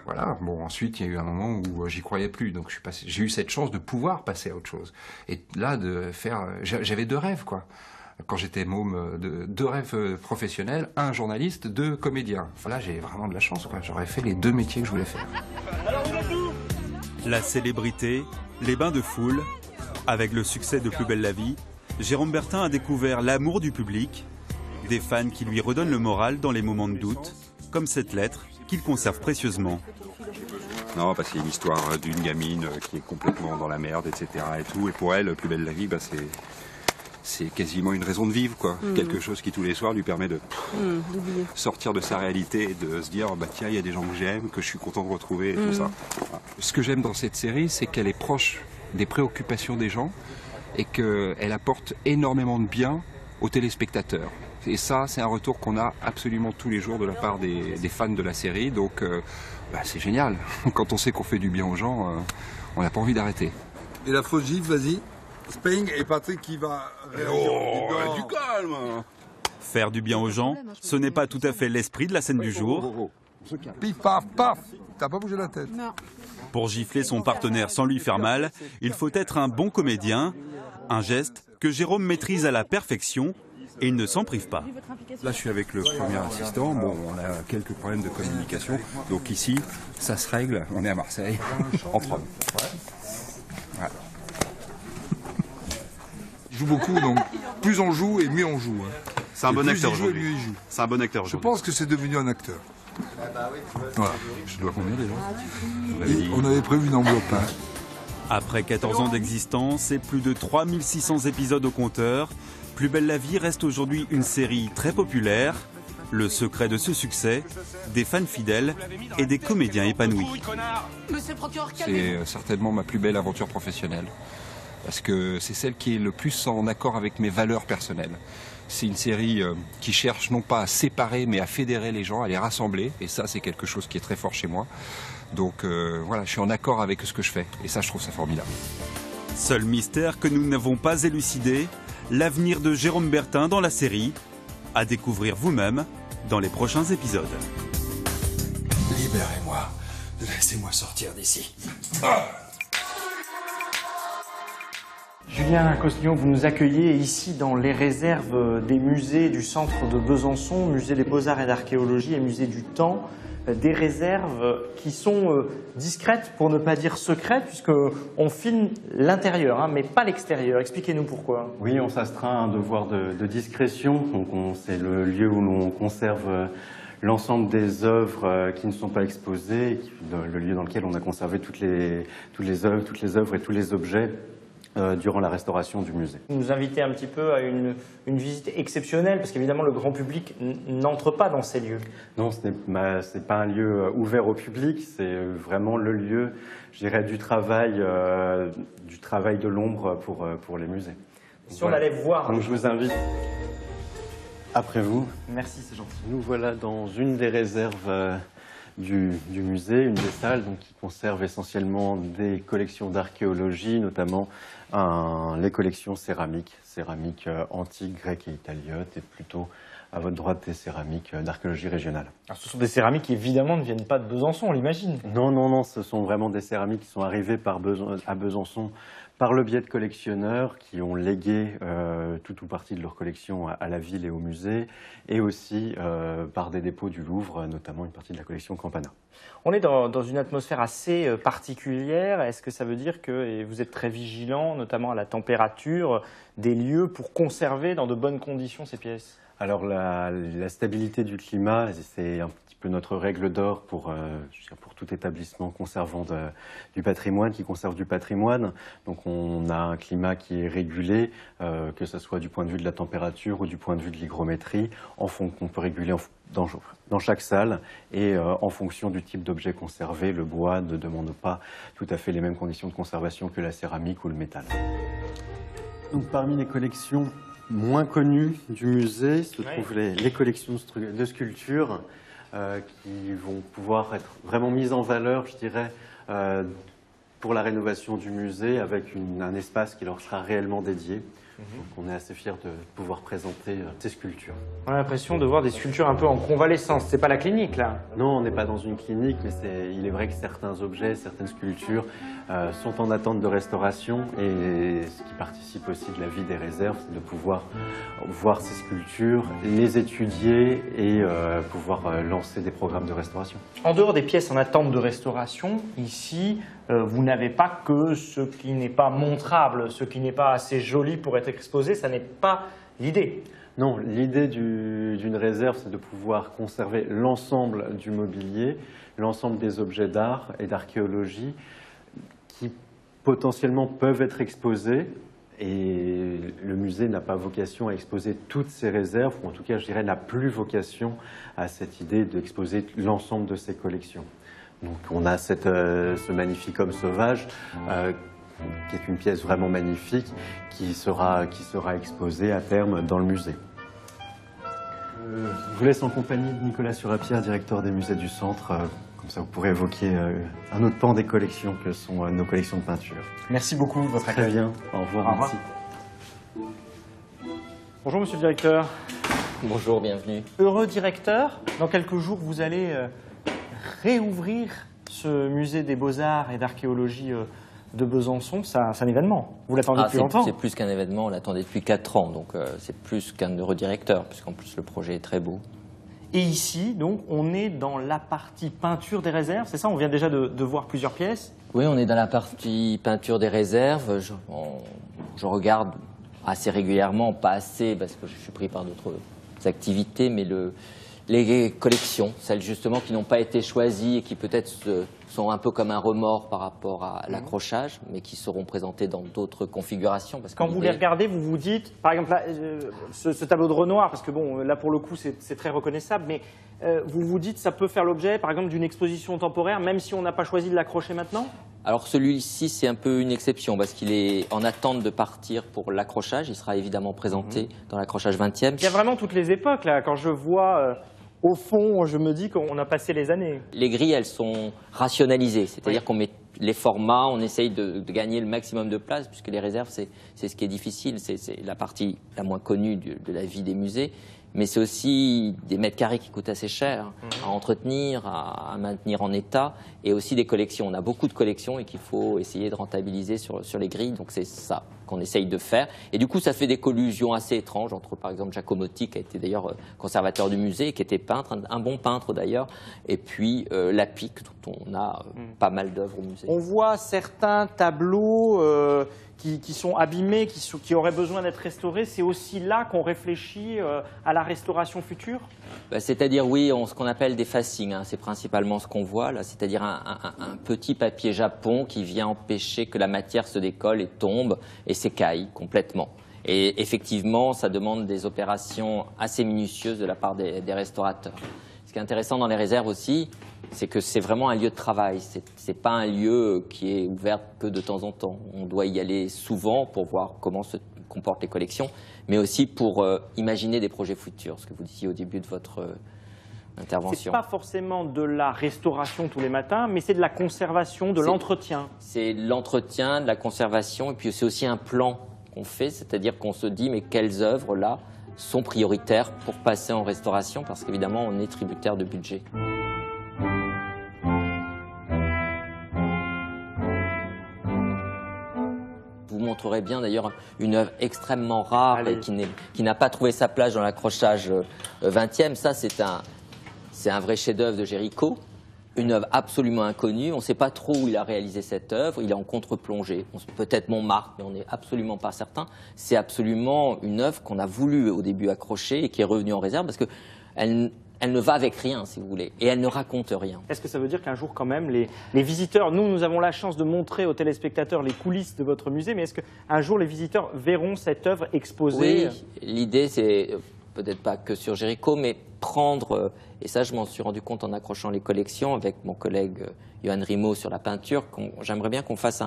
Voilà. Bon, ensuite, il y a eu un moment où j'y croyais plus. Donc, j'ai eu cette chance de pouvoir passer à autre chose. Et là, j'avais 2 rêves, quoi. Quand j'étais môme, 2 rêves professionnels, 1 journaliste, 2 comédiens. Voilà, j'ai vraiment de la chance, quoi. J'aurais fait les 2 métiers que je voulais faire. La célébrité, les bains de foule. Avec le succès de Plus belle la vie, Jérôme Bertin a découvert l'amour du public, des fans qui lui redonnent le moral dans les moments de doute, comme cette lettre qu'il conserve précieusement. Non, parce qu'il y a une histoire d'une gamine qui est complètement dans la merde, etc. Et tout. Et pour elle, Plus belle la vie, c'est quasiment une raison de vivre, quoi. Quelque chose qui tous les soirs lui permet de sortir de sa réalité et de se dire, bah tiens, il y a des gens que j'aime, que je suis content de retrouver et tout ça. Voilà. Ce que j'aime dans cette série, c'est qu'elle est proche des préoccupations des gens et qu'elle apporte énormément de bien aux téléspectateurs. Et ça, c'est un retour qu'on a absolument tous les jours de la part des fans de la série. Donc, c'est génial. Quand on sait qu'on fait du bien aux gens, on n'a pas envie d'arrêter. Et la fausse gifle, vas-y. Spring et Patrick qui va réagir. calme. Faire du bien aux gens, ce n'est pas tout à fait l'esprit de la scène du jour. Pif, paf, paf. T'as pas bougé la tête. Pour gifler son partenaire sans lui faire mal, il faut être un bon comédien, un geste que Jérôme maîtrise à la perfection et il ne s'en prive pas. Là, je suis avec le premier assistant. Bon, on a quelques problèmes de communication. Donc ici, ça se règle. On est à Marseille, entre hommes. Voilà. Il joue beaucoup, donc plus on joue et mieux on joue. C'est un bon acteur aujourd'hui. C'est un bon acteur Je pense que c'est devenu un acteur. Voilà. Je dois combien déjà? On avait prévu une enveloppe. Après 14 ans d'existence et plus de 3600 épisodes au compteur, Plus belle la vie reste aujourd'hui une série très populaire. Le secret de ce succès, des fans fidèles et des comédiens épanouis. C'est certainement ma plus belle aventure professionnelle. Parce que c'est celle qui est le plus en accord avec mes valeurs personnelles. C'est une série qui cherche non pas à séparer, mais à fédérer les gens, à les rassembler. Et ça, c'est quelque chose qui est très fort chez moi. Donc voilà, je suis en accord avec ce que je fais. Et ça, je trouve ça formidable. Seul mystère que nous n'avons pas élucidé, l'avenir de Jérôme Bertin dans la série, à découvrir vous-même dans les prochains épisodes. Libérez-moi. Laissez-moi sortir d'ici. Julien Costignon, vous nous accueillez ici dans les réserves des musées du centre de Besançon, musée des Beaux-Arts et d'Archéologie et musée du Temps. Des réserves qui sont discrètes, pour ne pas dire secrètes, puisqu'on filme l'intérieur, mais pas l'extérieur. Expliquez-nous pourquoi. Oui, on s'astreint à un devoir de discrétion. Donc c'est le lieu où l'on conserve l'ensemble des œuvres qui ne sont pas exposées, le lieu dans lequel on a conservé toutes les œuvres et tous les objets durant la restauration du musée. Vous nous invitez un petit peu à une visite exceptionnelle, parce qu'évidemment le grand public n'entre pas dans ces lieux. Non, ce n'est pas un lieu ouvert au public, c'est vraiment le lieu, je dirais, du travail de l'ombre pour les musées. Si on allait voir... Donc je vous invite, après vous. Merci, c'est gentil. Nous voilà dans une des réserves du musée, une des salles qui conserve essentiellement des collections d'archéologie, notamment les collections céramiques antiques, grecques et italiotes, et plutôt à votre droite des céramiques d'archéologie régionale. Alors, ce sont des céramiques qui évidemment ne viennent pas de Besançon, on l'imagine. Non, ce sont vraiment des céramiques qui sont arrivées à Besançon par le biais de collectionneurs qui ont légué tout ou partie de leur collection à la ville et au musée, et aussi par des dépôts du Louvre, notamment une partie de la collection Campana. On est dans une atmosphère assez particulière. Est-ce que ça veut dire que vous êtes très vigilant, notamment à la température des lieux, pour conserver dans de bonnes conditions ces pièces ? Alors la stabilité du climat, c'est un petit peu notre règle d'or pour tout établissement conservant du patrimoine, qui conserve du patrimoine. Donc on a un climat qui est régulé, que ce soit du point de vue de la température ou du point de vue de l'hygrométrie, qu'on peut réguler dans chaque salle, et en fonction du type d'objet conservé. Le bois ne demande pas tout à fait les mêmes conditions de conservation que la céramique ou le métal. Donc parmi les collections moins connues du musée se trouvent les collections de sculptures qui vont pouvoir être vraiment mises en valeur, je dirais, pour la rénovation du musée, avec un espace qui leur sera réellement dédié. Donc on est assez fiers de pouvoir présenter ces sculptures. On a l'impression de voir des sculptures un peu en convalescence. C'est pas la clinique, là? Non, on n'est pas dans une clinique, mais il est vrai que certains objets, certaines sculptures sont en attente de restauration, et ce qui participe aussi de la vie des réserves, c'est de pouvoir voir ces sculptures, les étudier et pouvoir lancer des programmes de restauration. En dehors des pièces en attente de restauration, ici, vous n'avez pas que ce qui n'est pas montrable, ce qui n'est pas assez joli pour être exposé. Ça n'est pas l'idée. Non, l'idée d'une réserve, c'est de pouvoir conserver l'ensemble du mobilier, l'ensemble des objets d'art et d'archéologie qui potentiellement peuvent être exposés. Et le musée n'a pas vocation à exposer toutes ces réserves, ou en tout cas, je dirais, n'a plus vocation à cette idée d'exposer l'ensemble de ses collections. Donc on a ce magnifique homme sauvage, qui est une pièce vraiment magnifique, qui sera exposée à terme dans le musée. Je vous laisse en compagnie de Nicolas Surapierre, directeur des musées du centre. Comme ça, vous pourrez évoquer un autre pan des collections que sont nos collections de peinture. Merci beaucoup de votre accueil. Très bien. Au revoir. Au revoir. Merci. Bonjour monsieur le directeur. Bonjour, bienvenue. Heureux directeur, dans quelques jours vous allez réouvrir ce musée des Beaux-Arts et d'archéologie de Besançon. C'est un événement, vous l'attendez depuis longtemps. C'est plus qu'un événement, on l'attendait depuis 4 ans, donc c'est plus qu'un heureux directeur, puisqu'en plus le projet est très beau. Et ici, donc, on est dans la partie peinture des réserves, c'est ça? On vient déjà de voir plusieurs pièces. Oui, on est dans la partie peinture des réserves. Je regarde assez régulièrement, pas assez parce que je suis pris par d'autres activités, mais les collections, celles justement qui n'ont pas été choisies et qui peut-être sont un peu comme un remords par rapport à l'accrochage, mais qui seront présentées dans d'autres configurations. Parce que quand vous les regardez, vous vous dites, par exemple, là, ce tableau de Renoir, parce que bon, là pour le coup c'est très reconnaissable, mais vous vous dites ça peut faire l'objet, par exemple, d'une exposition temporaire, même si on n'a pas choisi de l'accrocher maintenant? Alors celui-ci, c'est un peu une exception, parce qu'il est en attente de partir pour l'accrochage. Il sera évidemment présenté dans l'accrochage 20e. Il y a vraiment toutes les époques, là. Quand je vois, au fond, je me dis qu'on a passé les années. Les grilles, elles sont rationalisées, c'est-à-dire qu'on met les formats, on essaye de gagner le maximum de place, puisque les réserves, c'est ce qui est difficile, c'est la partie la moins connue de la vie des musées. Mais c'est aussi des mètres carrés qui coûtent assez cher à entretenir, à maintenir en état, et aussi des collections. On a beaucoup de collections et qu'il faut essayer de rentabiliser sur les grilles, donc c'est ça qu'on essaye de faire. Et du coup, ça fait des collusions assez étranges entre, par exemple, Giacomotti, qui a été d'ailleurs conservateur du musée, qui était peintre, un bon peintre d'ailleurs, et puis Lapic, dont on a pas mal d'œuvres au musée. On voit certains tableaux qui sont abîmés, qui auraient besoin d'être restaurés. C'est aussi là qu'on réfléchit à la restauration future? C'est-à-dire, oui, ce qu'on appelle des facings, c'est principalement ce qu'on voit là, c'est-à-dire un petit papier japon qui vient empêcher que la matière se décolle et tombe et s'écaille complètement. Et effectivement, ça demande des opérations assez minutieuses de la part des restaurateurs. Ce qui est intéressant dans les réserves aussi, c'est que c'est vraiment un lieu de travail. C'est pas un lieu qui est ouvert que de temps en temps. On doit y aller souvent pour voir comment se comportent les collections, mais aussi pour imaginer des projets futurs, ce que vous disiez au début de votre intervention. C'est pas forcément de la restauration tous les matins, mais c'est de la conservation, de l'entretien. C'est de l'entretien, de la conservation, et puis c'est aussi un plan qu'on fait, c'est-à-dire qu'on se dit mais quelles œuvres là sont prioritaires pour passer en restauration, parce qu'évidemment on est tributaire de budget. Vous montrerez bien d'ailleurs une œuvre extrêmement rare et qui n'a pas trouvé sa place dans l'accrochage 20e. Ça, c'est un vrai chef-d'œuvre de Géricault, une œuvre absolument inconnue. On ne sait pas trop où il a réalisé cette œuvre. Il est en contre-plongée. Peut-être Montmartre, mais on n'est absolument pas certain. C'est absolument une œuvre qu'on a voulu au début accrocher et qui est revenue en réserve parce qu'elle ne va avec rien, si vous voulez, et elle ne raconte rien. Est-ce que ça veut dire qu'un jour, quand même, les visiteurs, nous avons la chance de montrer aux téléspectateurs les coulisses de votre musée, mais est-ce qu'un jour les visiteurs verront cette œuvre exposée? Oui, l'idée, c'est peut-être pas que sur Géricault, mais prendre, et ça je m'en suis rendu compte en accrochant les collections avec mon collègue Johan Rimaud sur la peinture, j'aimerais bien qu'on fasse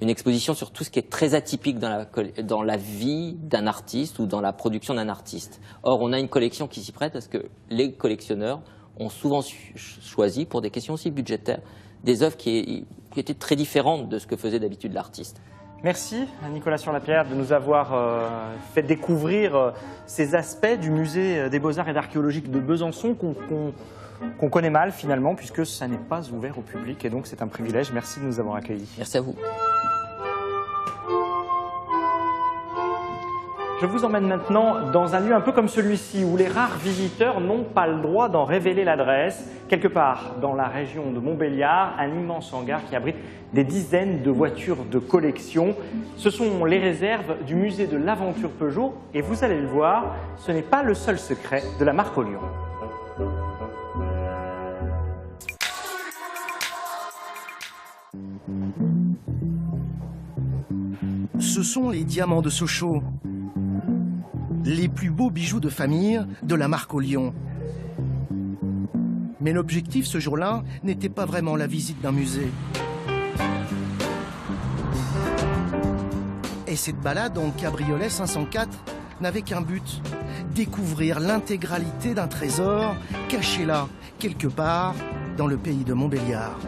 une exposition sur tout ce qui est très atypique dans la vie d'un artiste ou dans la production d'un artiste. Or, on a une collection qui s'y prête parce que les collectionneurs ont souvent choisi, pour des questions aussi budgétaires, des œuvres qui étaient très différentes de ce que faisait d'habitude l'artiste. Merci à Nicolas Surlapierre de nous avoir fait découvrir ces aspects du musée des Beaux-Arts et d'Archéologie de Besançon qu'on connaît mal finalement puisque ça n'est pas ouvert au public et donc c'est un privilège. Merci de nous avoir accueillis. Merci à vous. Je vous emmène maintenant dans un lieu un peu comme celui-ci où les rares visiteurs n'ont pas le droit d'en révéler l'adresse. Quelque part dans la région de Montbéliard, un immense hangar qui abrite des dizaines de voitures de collection. Ce sont les réserves du musée de l'aventure Peugeot et vous allez le voir, ce n'est pas le seul secret de la marque au Lion. Ce sont les diamants de Sochaux, les plus beaux bijoux de famille de la marque au Lion. Mais l'objectif ce jour-là n'était pas vraiment la visite d'un musée. Et cette balade en cabriolet 504 n'avait qu'un but, découvrir l'intégralité d'un trésor caché là, quelque part, dans le pays de Montbéliard.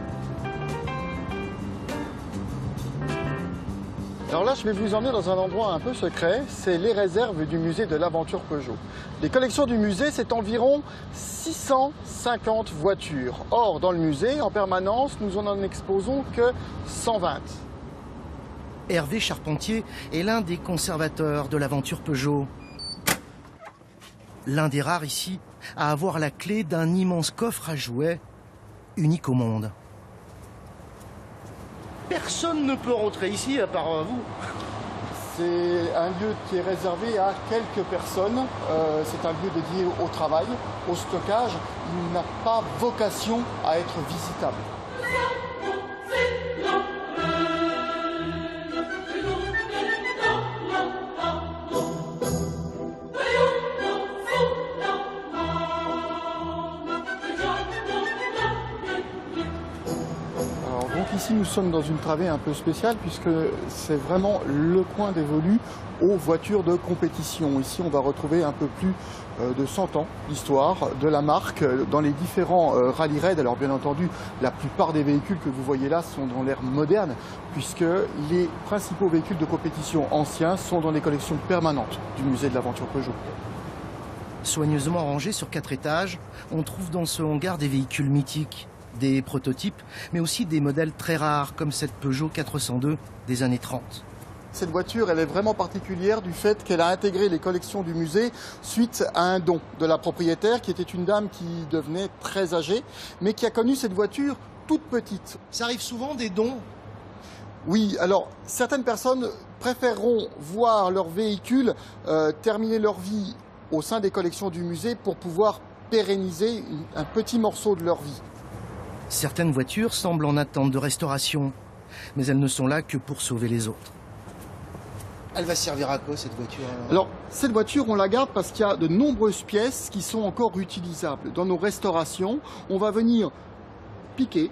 Alors là, je vais vous emmener dans un endroit un peu secret, c'est les réserves du musée de l'aventure Peugeot. Les collections du musée, c'est environ 650 voitures. Or, dans le musée, en permanence, nous n'en exposons que 120. Hervé Charpentier est l'un des conservateurs de l'aventure Peugeot. L'un des rares ici à avoir la clé d'un immense coffre à jouets, unique au monde. Personne ne peut rentrer ici à part vous. C'est un lieu qui est réservé à quelques personnes. C'est un lieu dédié au travail, au stockage. Il n'a pas vocation à être visitable. Ici, nous sommes dans une travée un peu spéciale puisque c'est vraiment le coin dévolu aux voitures de compétition. Ici, on va retrouver un peu plus de 100 ans d'histoire de la marque dans les différents rallye raids. Alors bien entendu, la plupart des véhicules que vous voyez là sont dans l'ère moderne puisque les principaux véhicules de compétition anciens sont dans les collections permanentes du musée de l'aventure Peugeot. Soigneusement rangés sur 4 étages, on trouve dans ce hangar des véhicules mythiques. Des prototypes, mais aussi des modèles très rares, comme cette Peugeot 402 des années 30. Cette voiture, elle est vraiment particulière du fait qu'elle a intégré les collections du musée suite à un don de la propriétaire, qui était une dame qui devenait très âgée, mais qui a connu cette voiture toute petite. Ça arrive souvent, des dons? Oui, alors certaines personnes préféreront voir leur véhicule terminer leur vie au sein des collections du musée pour pouvoir pérenniser un petit morceau de leur vie. Certaines voitures semblent en attente de restauration, mais elles ne sont là que pour sauver les autres. Elle va servir à quoi cette voiture? Alors, cette voiture, on la garde parce qu'il y a de nombreuses pièces qui sont encore utilisables. Dans nos restaurations, on va venir piquer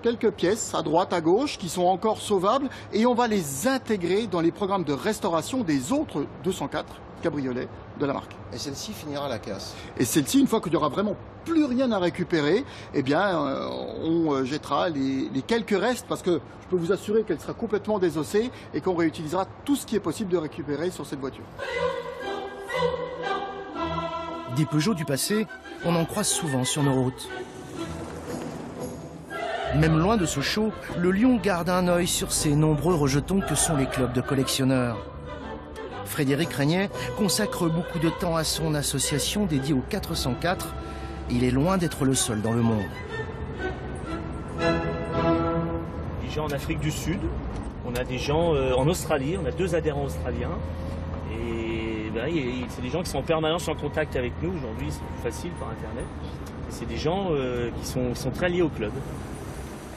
quelques pièces à droite, à gauche, qui sont encore sauvables, et on va les intégrer dans les programmes de restauration des autres 204 cabriolets de la marque. Et celle-ci finira à la casse. Et celle-ci, une fois qu'il n'y aura vraiment plus rien à récupérer, eh bien, on jettera les quelques restes, parce que je peux vous assurer qu'elle sera complètement désossée et qu'on réutilisera tout ce qui est possible de récupérer sur cette voiture. Des Peugeot du passé, on en croise souvent sur nos routes. Même loin de ce show, le Lion garde un œil sur ces nombreux rejetons que sont les clubs de collectionneurs. Frédéric Régnier consacre beaucoup de temps à son association dédiée au 404. Il est loin d'être le seul dans le monde. Des gens en Afrique du Sud, on a des gens en Australie, on a 2 adhérents australiens. Et ben, c'est des gens qui sont en permanence en contact avec nous. Aujourd'hui, c'est plus facile par Internet. Et c'est des gens qui sont très liés au club.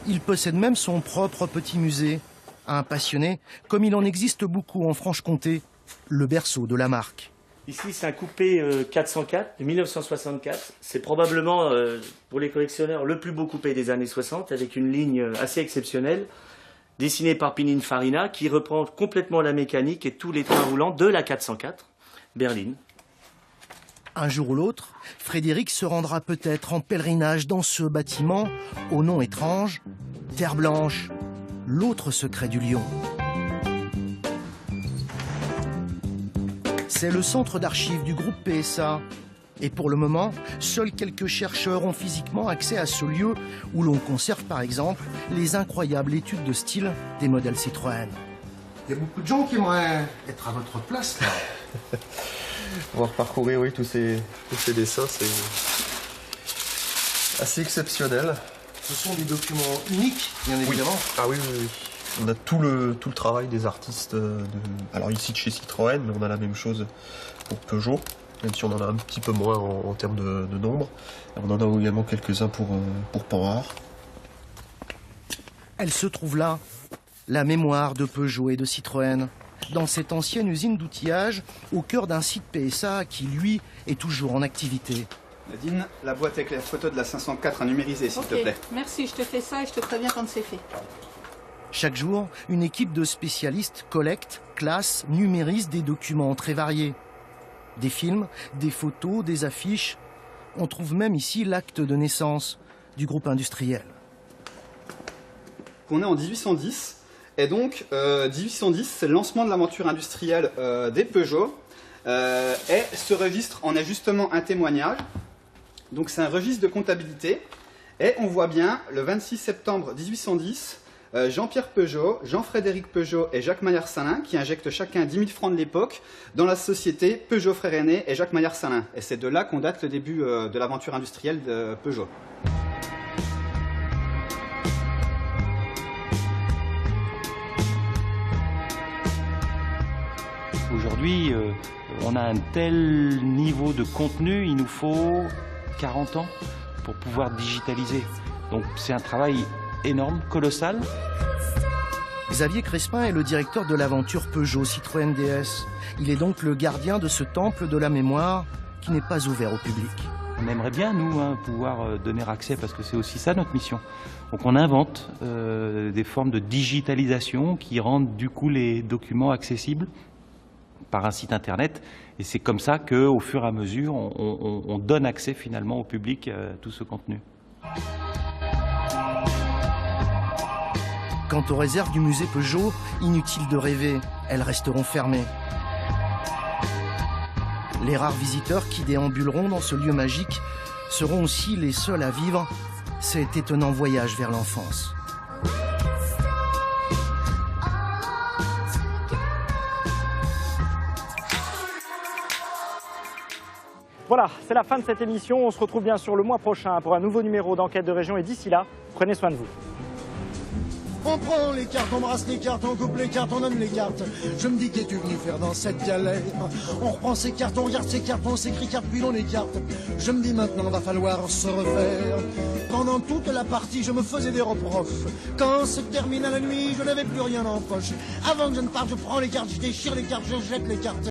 Il possède même son propre petit musée. Un passionné, comme il en existe beaucoup en Franche-Comté, le berceau de la marque. Ici, c'est un coupé 404 de 1964. C'est probablement, pour les collectionneurs, le plus beau coupé des années 60, avec une ligne assez exceptionnelle, dessinée par Pininfarina, qui reprend complètement la mécanique et tous les trains roulants de la 404, berline. Un jour ou l'autre, Frédéric se rendra peut-être en pèlerinage dans ce bâtiment, au nom étrange, Terre Blanche, l'autre secret du Lion. C'est le centre d'archives du groupe PSA. Et pour le moment, seuls quelques chercheurs ont physiquement accès à ce lieu où l'on conserve par exemple les incroyables études de style des modèles Citroën. Il y a beaucoup de gens qui aimeraient être à votre place là. On va reparcourir, oui, tous ces dessins, c'est assez exceptionnel. Ce sont des documents uniques, bien évidemment. Oui. Ah oui, oui, oui. On a tout le travail des artistes, alors ici de chez Citroën, mais on a la même chose pour Peugeot, même si on en a un petit peu moins en termes de nombre. On en a également quelques-uns pour Panhard. Elle se trouve là, la mémoire de Peugeot et de Citroën, dans cette ancienne usine d'outillage, au cœur d'un site PSA qui, lui, est toujours en activité. Nadine, la boîte avec la photo de la 504 à numériser, s'il te plaît. Merci, je te fais ça et je te préviens quand c'est fait. Chaque jour, une équipe de spécialistes collecte, classe, numérise des documents très variés. Des films, des photos, des affiches. On trouve même ici l'acte de naissance du groupe industriel. On est en 1810 Et donc, 1810, c'est le lancement de l'aventure industrielle des Peugeot. Et ce registre en est justement un témoignage. Donc c'est un registre de comptabilité. Et on voit bien, le 26 septembre 1810, Jean-Pierre Peugeot, Jean-Frédéric Peugeot et Jacques Maillard-Salin qui injectent chacun 10 000 francs de l'époque dans la société Peugeot Frères Aînés et Jacques Maillard-Salin. Et c'est de là qu'on date le début de l'aventure industrielle de Peugeot. Aujourd'hui, on a un tel niveau de contenu, il nous faut 40 ans pour pouvoir digitaliser. Donc c'est un travail énorme, colossal. Xavier Crespin est le directeur de l'aventure Peugeot Citroën DS. Il est donc le gardien de ce temple de la mémoire qui n'est pas ouvert au public. On aimerait bien, nous, pouvoir donner accès, parce que c'est aussi ça notre mission. Donc on invente des formes de digitalisation qui rendent du coup les documents accessibles par un site internet. Et c'est comme ça qu'au fur et à mesure, on donne accès finalement au public à tout ce contenu. Quant aux réserves du musée Peugeot, inutile de rêver, elles resteront fermées. Les rares visiteurs qui déambuleront dans ce lieu magique seront aussi les seuls à vivre cet étonnant voyage vers l'enfance. Voilà, c'est la fin de cette émission. On se retrouve bien sûr le mois prochain pour un nouveau numéro d'Enquête de Région. Et d'ici là, prenez soin de vous. On prend les cartes, on brasse les cartes, on coupe les cartes, on donne les cartes. Je me dis qu'es-tu venu faire dans cette galère? On reprend ces cartes, on regarde ces cartes, on s'écrit cartes, puis on écarte. Je me dis maintenant va falloir se refaire. Pendant toute la partie, je me faisais des reproches. Quand se termina la nuit, je n'avais plus rien en poche. Avant que je ne parte, je prends les cartes, je déchire les cartes, je jette les cartes.